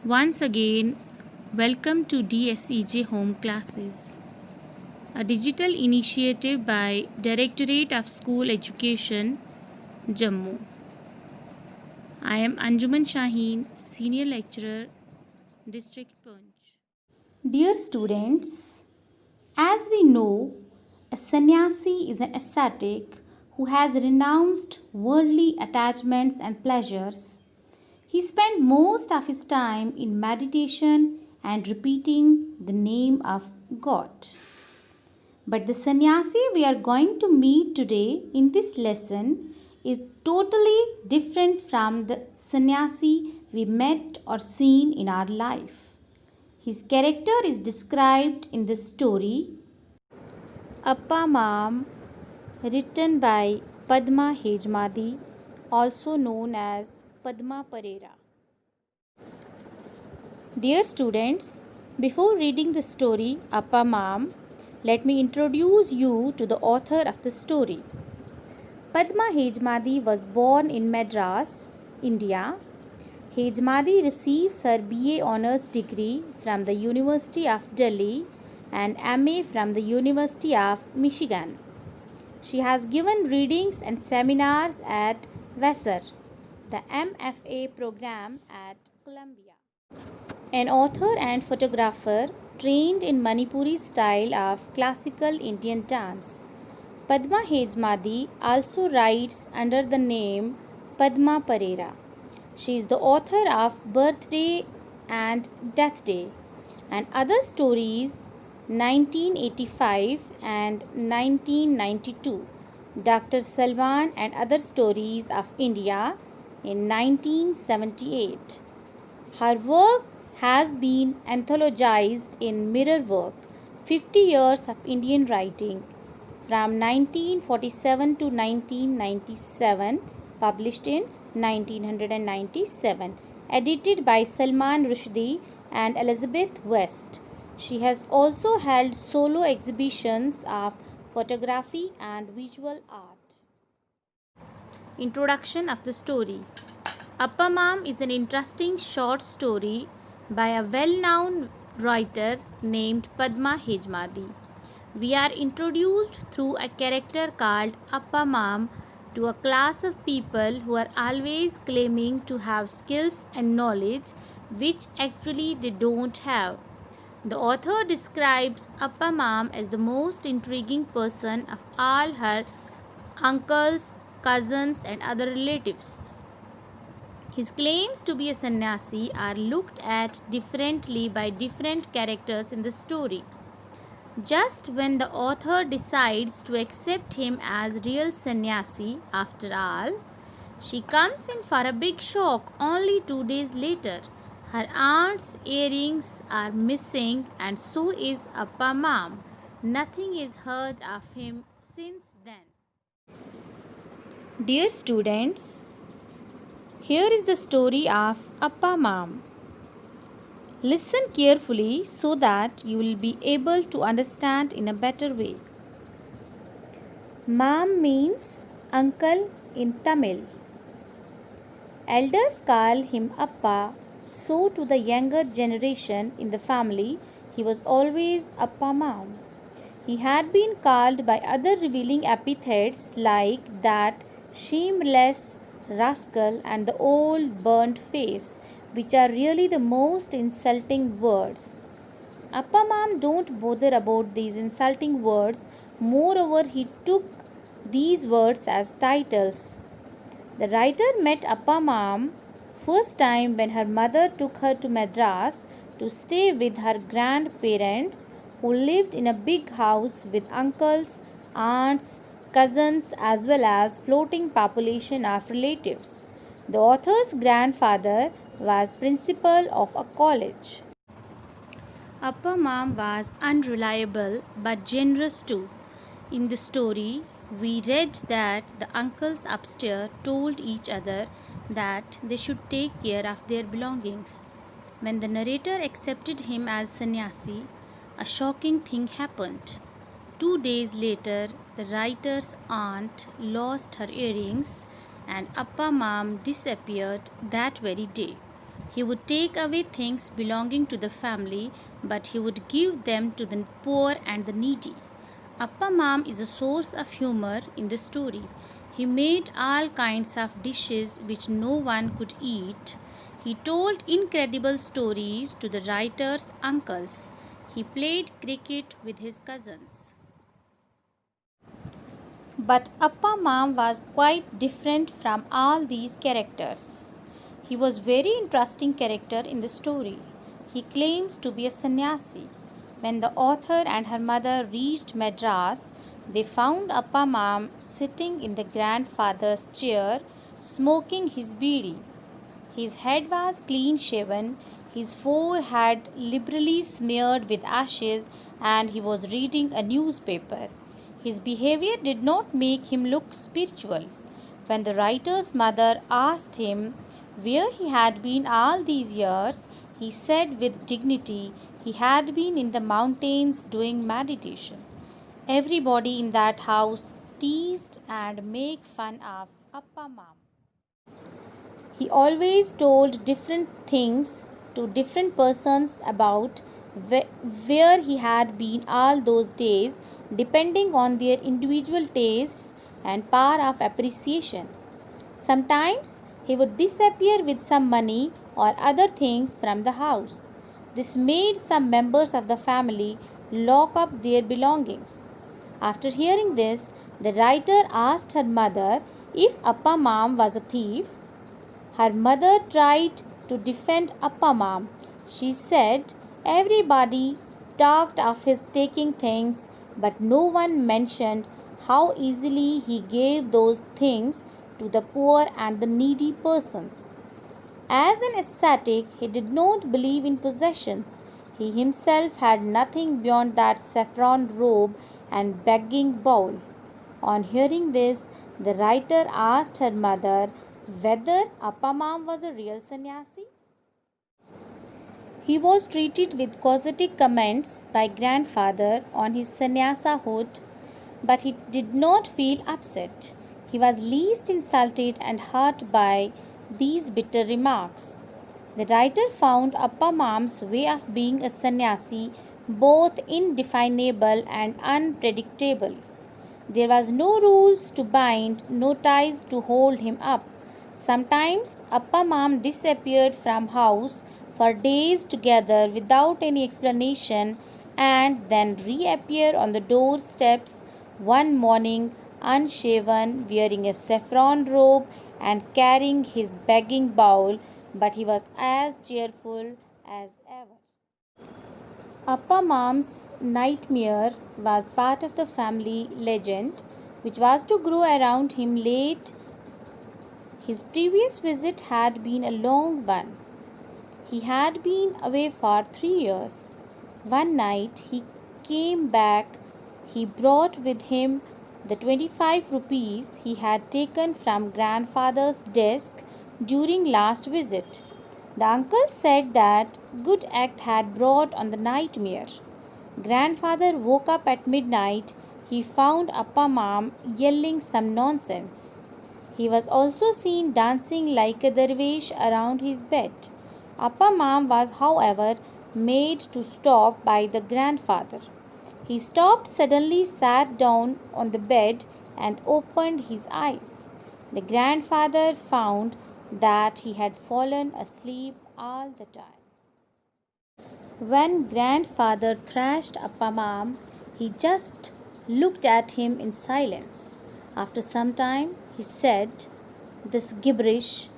Once again, welcome to DSEJ Home Classes, a digital initiative by Directorate of School Education, Jammu. I am Anjuman Shaheen, Senior Lecturer, District Punch. Dear students, as we know, a sannyasi is an ascetic who has renounced worldly attachments and pleasures. He spent most of his time in meditation and repeating the name of God. But the sannyasi we are going to meet today in this lesson is totally different from the sannyasi we met or seen in our life. His character is described in the story Appa Mam, written by Padma Hejmadi, also known as Padma Parera. Dear students, before reading the story Appa Mam, let me introduce you to the author of the story. Padma Hejmadi was born in Madras, India. Hejmadi receives her BA Honours degree from the University of Delhi and MA from the University of Michigan. She has given readings and seminars at Vassar, the MFA program at Columbia. An author and photographer trained in Manipuri style of classical Indian dance. Padma Hejmadi also writes under the name Padma Parera. She is the author of Birthday and Death Day and other stories 1985 and 1992, Dr. Salwan and other stories of India in 1978. Her work has been anthologized in Mirror Work, 50 Years of Indian Writing, from 1947 to 1997, published in 1997, edited by Salman Rushdie and Elizabeth West. She has also held solo exhibitions of photography and visual art. Introduction of the story. Appa Mam is an interesting short story by a well-known writer named Padma Hejmadi. We are introduced through a character called Appa Mam to a class of people who are always claiming to have skills and knowledge which actually they don't have. The author describes Appa Mam as the most intriguing person of all her uncles, cousins, and other relatives. His claims to be a sannyasi are looked at differently by different characters in the story. Just when the author decides to accept him as real sannyasi, after all, she comes in for a big shock only 2 days later. Her aunt's earrings are missing and so is Appa Mam. Nothing is heard of him since then. Dear students, here is the story of Appa Mam. Listen carefully so that you will be able to understand in a better way. Mam means uncle in Tamil. Elders call him Appa, so to the younger generation in the family, he was always Appa Mam. He had been called by other revealing epithets like that shameless rascal and the old burnt face, which are really the most insulting words. Appa Mam don't bother about these insulting words. Moreover, he took these words as titles. The writer met Appa Mam first time when her mother took her to Madras to stay with her grandparents who lived in a big house with uncles, aunts, cousins as well as floating population of relatives. The author's grandfather was principal of a college. Appa Mam was unreliable but generous too. In the story, we read that the uncles upstairs told each other that they should take care of their belongings. When the narrator accepted him as sannyasi, a shocking thing happened. 2 days later, the writer's aunt lost her earrings and Appa Mam disappeared that very day. He would take away things belonging to the family, but he would give them to the poor and the needy. Appa Mam is a source of humor in the story. He made all kinds of dishes which no one could eat. He told incredible stories to the writer's uncles. He played cricket with his cousins. But Appa Mam was quite different from all these characters. He was very interesting character in the story. He claims to be a sannyasi. When the author and her mother reached Madras, they found Appa Mam sitting in the grandfather's chair, smoking his bidi. His head was clean shaven, his forehead liberally smeared with ashes, and he was reading a newspaper. His behavior did not make him look spiritual. When the writer's mother asked him where he had been all these years, he said with dignity he had been in the mountains doing meditation. Everybody in that house teased and made fun of Appa Mam. He always told different things to different persons about where he had been all those days, depending on their individual tastes and power of appreciation. Sometimes he would disappear with some money or other things from the house. This made some members of the family lock up their belongings. After hearing this, the writer asked her mother if Appa Mam was a thief. Her mother tried to defend Appa Mam. She said everybody talked of his taking things, but no one mentioned how easily he gave those things to the poor and the needy persons. As an ascetic, he did not believe in possessions. He himself had nothing beyond that saffron robe and begging bowl. On hearing this, the writer asked her mother whether Appa Mam was a real sannyasi. He was treated with cosmetic comments by grandfather on his sannyasahood, but he did not feel upset. He was least insulted and hurt by these bitter remarks. The writer found Appa Mam's way of being a sannyasi both indefinable and unpredictable. There was no rules to bind, no ties to hold him up. Sometimes Appa Mam disappeared from house for days together without any explanation and then reappeared on the doorsteps one morning unshaven, wearing a saffron robe and carrying his begging bowl, but he was as cheerful as ever. Appa Mam's nightmare was part of the family legend, which was to grow around him late. His previous visit had been a long one. He had been away for 3 years. One night he came back. He brought with him the 25 rupees he had taken from grandfather's desk during last visit. The uncle said that good act had brought on the nightmare. Grandfather woke up at midnight. He found Appa Mam yelling some nonsense. He was also seen dancing like a dervish around his bed. Appa Mam was, however, made to stop by the grandfather. He stopped suddenly, sat down on the bed, and opened his eyes. The grandfather found that he had fallen asleep all the time. When grandfather thrashed Appa Mam, he just looked at him in silence. After some time, he said, "This gibberish,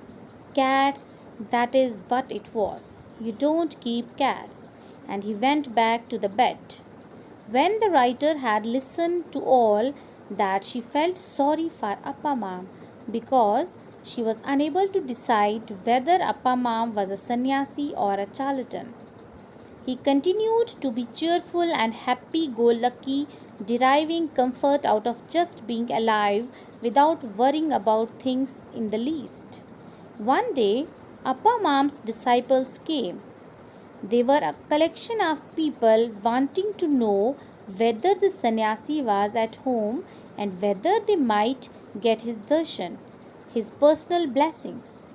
cats, that is what it was. You don't keep cats." And he went back to the bed. When the writer had listened to all that, she felt sorry for Appa Mam because she was unable to decide whether Appa Mam was a sannyasi or a charlatan. He continued to be cheerful and happy-go-lucky, deriving comfort out of just being alive without worrying about things in the least. One day, Appa Mam's disciples came. They were a collection of people wanting to know whether the sannyasi was at home and whether they might get his darshan, his personal blessings.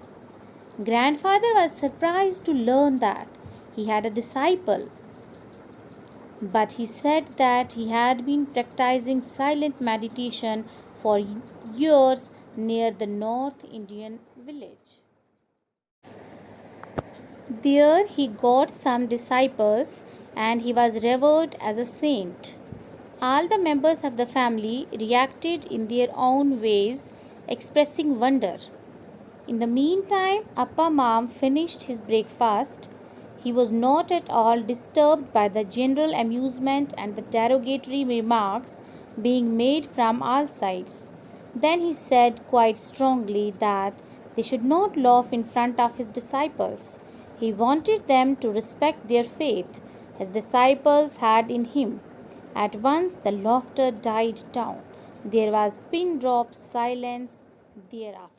Grandfather was surprised to learn that he had a disciple, but he said that he had been practicing silent meditation for years near the North Indian village. There he got some disciples and he was revered as a saint. All the members of the family reacted in their own ways, expressing wonder. In the meantime, Appa Mam finished his breakfast. He was not at all disturbed by the general amusement and the derogatory remarks being made from all sides. Then he said quite strongly that they should not laugh in front of his disciples. He wanted them to respect their faith his disciples had in him. At once the laughter died down. There was pin-drop silence thereafter.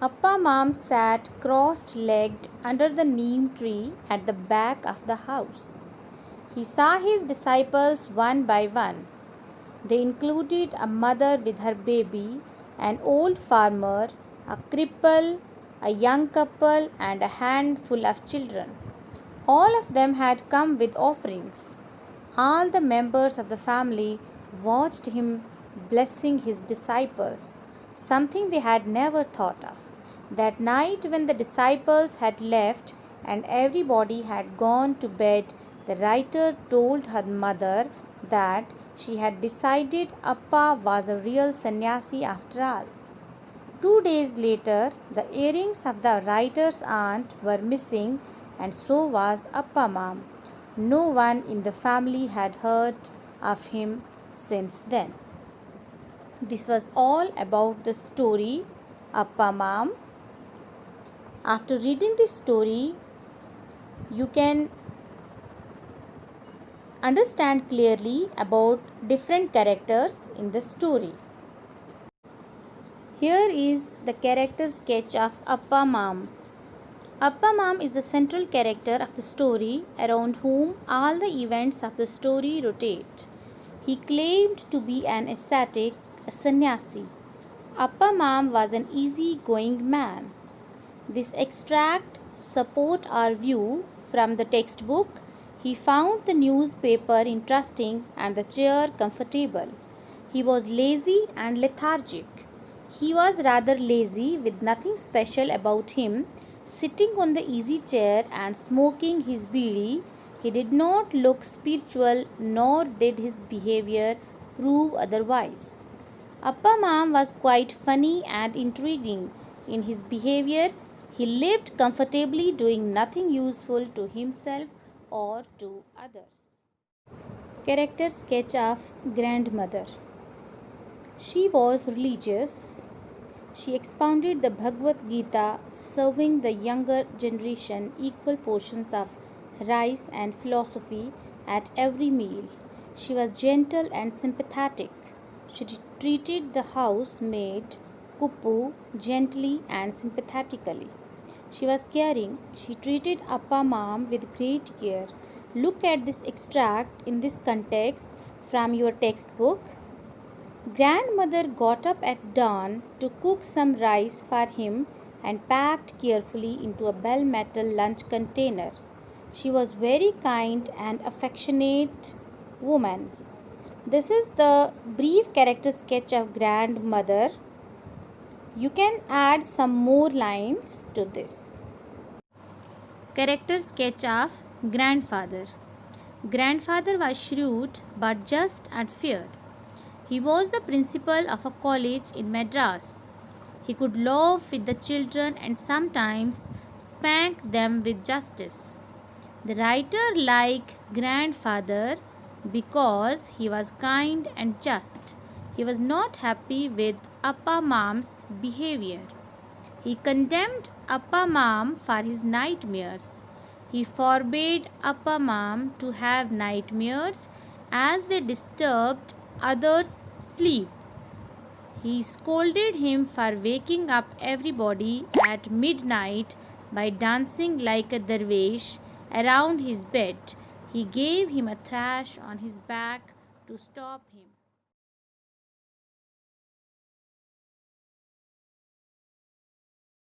Appa Mam sat cross-legged under the neem tree at the back of the house. He saw his disciples one by one. They included a mother with her baby, an old farmer, a cripple, a young couple, and a handful of children. All of them had come with offerings. All the members of the family watched him blessing his disciples, something they had never thought of. That night, when the disciples had left and everybody had gone to bed, the writer told her mother that she had decided Appa was a real sannyasi after all. 2 days later, the earrings of the writer's aunt were missing, and so was Appa Mam. No one in the family had heard of him since then. This was all about the story Appa Mam. After reading this story, you can understand clearly about different characters in the story. Here is the character sketch of Appa Mam. Appa Mam is the central character of the story around whom all the events of the story rotate. He claimed to be an ascetic, a sannyasi. Appa Mam was an easy-going man. This extract supports our view from the textbook. He found the newspaper interesting and the chair comfortable. He was lazy and lethargic. He was rather lazy with nothing special about him. Sitting on the easy chair and smoking his bidi, he did not look spiritual, nor did his behavior prove otherwise. Appa Mam was quite funny and intriguing in his behavior. He lived comfortably, doing nothing useful to himself or to others. Character sketch of grandmother. She was religious. She expounded the Bhagavad Gita, serving the younger generation equal portions of rice and philosophy at every meal. She was gentle and sympathetic. She treated the housemaid, Kuppu, gently and sympathetically. She was caring. She treated Appa Mam with great care. Look at this extract in this context from your textbook. Grandmother got up at dawn to cook some rice for him and packed carefully into a bell metal lunch container. She was very kind and affectionate woman. This is the brief character sketch of grandmother. You can add some more lines to this. Character sketch of grandfather. Grandfather was shrewd but just and fair. He was the principal of a college in Madras. He could laugh with the children and sometimes spank them with justice. The writer liked grandfather because he was kind and just. He was not happy with Appa Mam's behavior. He condemned Appa Mam for his nightmares. He forbade Appa Mam to have nightmares as they disturbed others' sleep. He scolded him for waking up everybody at midnight by dancing like a dervish around his bed. He gave him a thrash on his back to stop him.